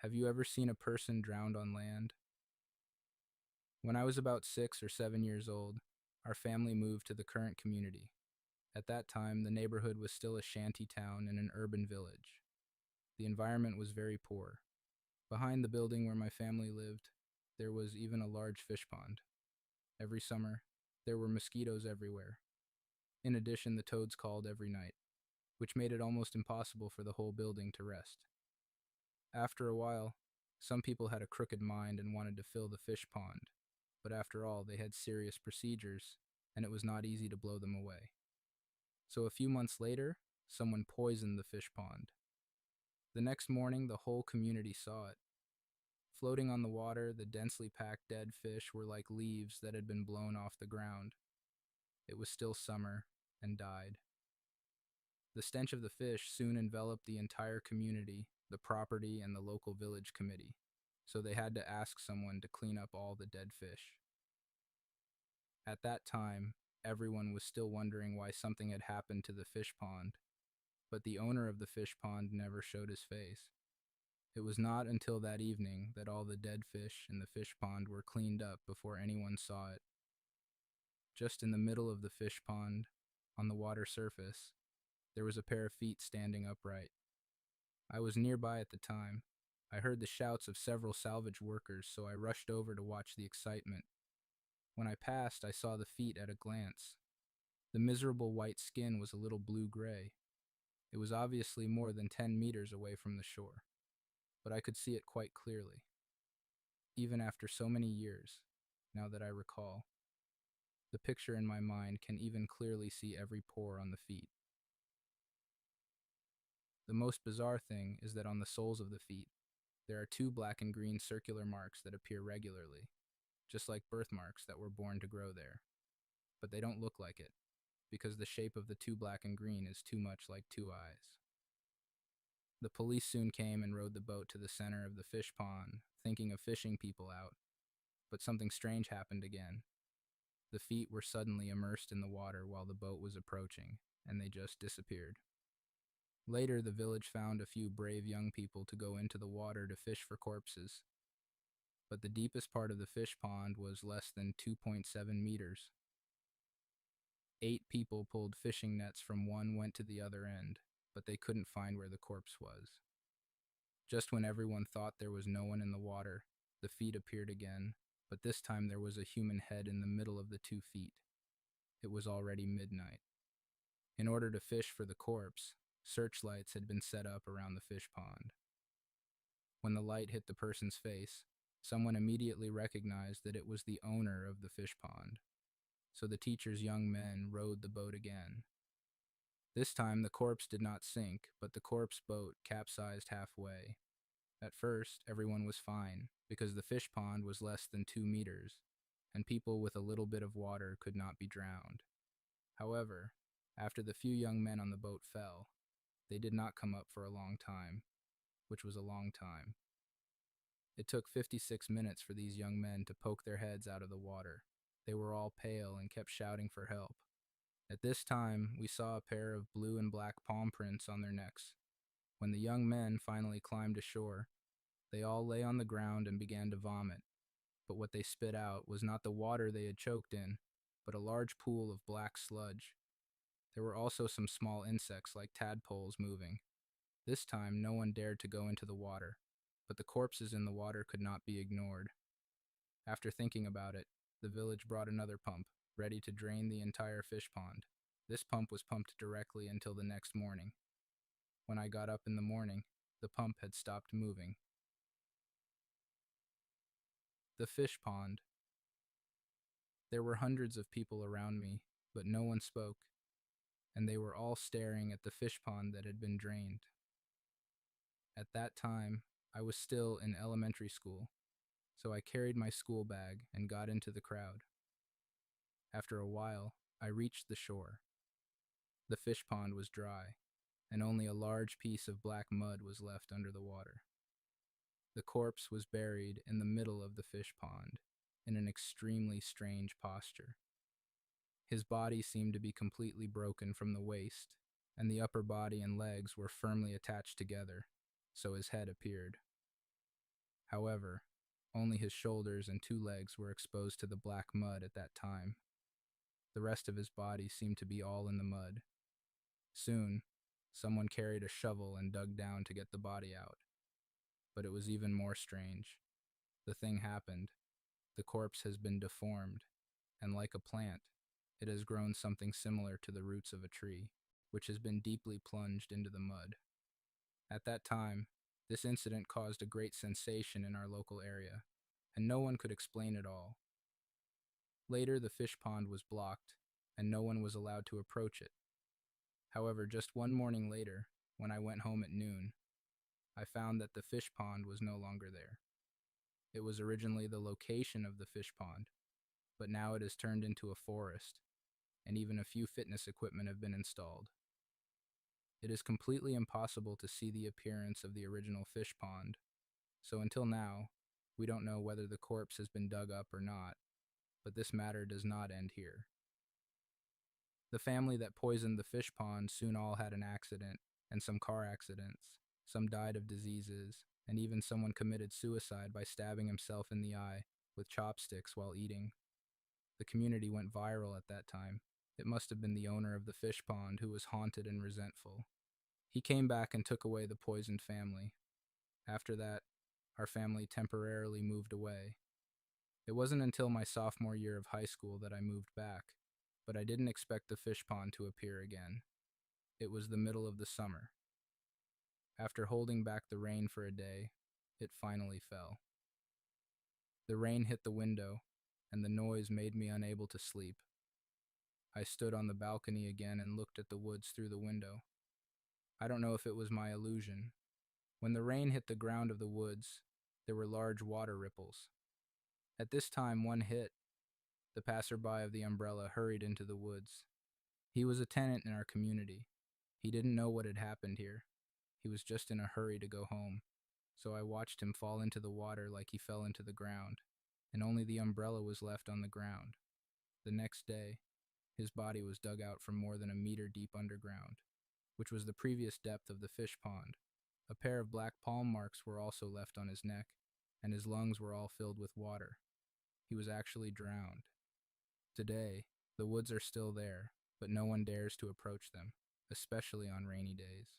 Have you ever seen a person drowned on land? When I was about 6 or 7 years old, our family moved to the current community. At that time, the neighborhood was still a shanty town and an urban village. The environment was very poor. Behind the building where my family lived, there was even a large fish pond. Every summer, there were mosquitoes everywhere. In addition, the toads called every night, which made it almost impossible for the whole building to rest. After a while, some people had a crooked mind and wanted to fill the fish pond, but after all, they had serious procedures, and it was not easy to blow them away. So a few months later, someone poisoned the fish pond. The next morning, the whole community saw it. Floating on the water, the densely packed dead fish were like leaves that had been blown off the ground. It was still summer, and died. The stench of the fish soon enveloped the entire community, the property, and the local village committee, so they had to ask someone to clean up all the dead fish. At that time, everyone was still wondering why something had happened to the fish pond, but the owner of the fish pond never showed his face. It was not until that evening that all the dead fish in the fish pond were cleaned up before anyone saw it. Just in the middle of the fish pond, on the water surface, there was a pair of feet standing upright. I was nearby at the time. I heard the shouts of several salvage workers, so I rushed over to watch the excitement. When I passed, I saw the feet at a glance. The miserable white skin was a little blue-gray. It was obviously more than 10 meters away from the shore, but I could see it quite clearly, even after so many years, now that I recall. The picture in my mind can even clearly see every pore on the feet. The most bizarre thing is that on the soles of the feet, there are two black and green circular marks that appear regularly, just like birthmarks that were born to grow there. But they don't look like it, because the shape of the two black and green is too much like two eyes. The police soon came and rowed the boat to the center of the fish pond, thinking of fishing people out. But something strange happened again. The feet were suddenly immersed in the water while the boat was approaching, and they just disappeared. Later, the village found a few brave young people to go into the water to fish for corpses. But the deepest part of the fish pond was less than 2.7 meters. 8 people pulled fishing nets from one went to the other end, but they couldn't find where the corpse was. Just when everyone thought there was no one in the water, the feet appeared again, but this time there was a human head in the middle of the 2 feet. It was already midnight. In order to fish for the corpse, searchlights had been set up around the fish pond. When the light hit the person's face, someone immediately recognized that it was the owner of the fish pond. So the teacher's young men rowed the boat again. This time the corpse did not sink, but the corpse boat capsized halfway. At first, everyone was fine, because the fish pond was less than 2 meters, and people with a little bit of water could not be drowned. However, after the few young men on the boat fell, they did not come up for a long time, which was a long time. It took 56 minutes for these young men to poke their heads out of the water. They were all pale and kept shouting for help. At this time, we saw a pair of blue and black palm prints on their necks. When the young men finally climbed ashore, they all lay on the ground and began to vomit. But what they spit out was not the water they had choked in, but a large pool of black sludge. There were also some small insects like tadpoles moving. This time, no one dared to go into the water, but the corpses in the water could not be ignored. After thinking about it, the village brought another pump, ready to drain the entire fish pond. This pump was pumped directly until the next morning. When I got up in the morning, the pump had stopped moving. The fish pond. There were hundreds of people around me, but no one spoke, and they were all staring at the fish pond that had been drained. At that time, I was still in elementary school, so I carried my school bag and got into the crowd. After a while, I reached the shore. The fish pond was dry, and only a large piece of black mud was left under the water. The corpse was buried in the middle of the fish pond, in an extremely strange posture. His body seemed to be completely broken from the waist, and the upper body and legs were firmly attached together, so his head appeared. However, only his shoulders and 2 legs were exposed to the black mud at that time. The rest of his body seemed to be all in the mud. Soon, someone carried a shovel and dug down to get the body out. But it was even more strange. The thing happened. The corpse has been deformed, and like a plant, it has grown something similar to the roots of a tree, which has been deeply plunged into the mud. At that time, this incident caused a great sensation in our local area, and no one could explain it all. Later, the fish pond was blocked, and no one was allowed to approach it. However, just one morning later, when I went home at noon, I found that the fish pond was no longer there. It was originally the location of the fish pond, but now it has turned into a forest, and even a few fitness equipment have been installed. It is completely impossible to see the appearance of the original fish pond, so until now, we don't know whether the corpse has been dug up or not, but this matter does not end here. The family that poisoned the fish pond soon all had an accident, and some car accidents. Some died of diseases, and even someone committed suicide by stabbing himself in the eye with chopsticks while eating. The community went viral at that time. It must have been the owner of the fish pond who was haunted and resentful. He came back and took away the poisoned family. After that, our family temporarily moved away. It wasn't until my sophomore year of high school that I moved back, but I didn't expect the fish pond to appear again. It was the middle of the summer. After holding back the rain for a day, it finally fell. The rain hit the window, and the noise made me unable to sleep. I stood on the balcony again and looked at the woods through the window. I don't know if it was my illusion. When the rain hit the ground of the woods, there were large water ripples. At this time, one hit. The passerby of the umbrella hurried into the woods. He was a tenant in our community. He didn't know what had happened here. He was just in a hurry to go home, so I watched him fall into the water like he fell into the ground, and only the umbrella was left on the ground. The next day, his body was dug out from more than a meter deep underground, which was the previous depth of the fish pond. A pair of black palm marks were also left on his neck, and his lungs were all filled with water. He was actually drowned. Today, the woods are still there, but no one dares to approach them, especially on rainy days.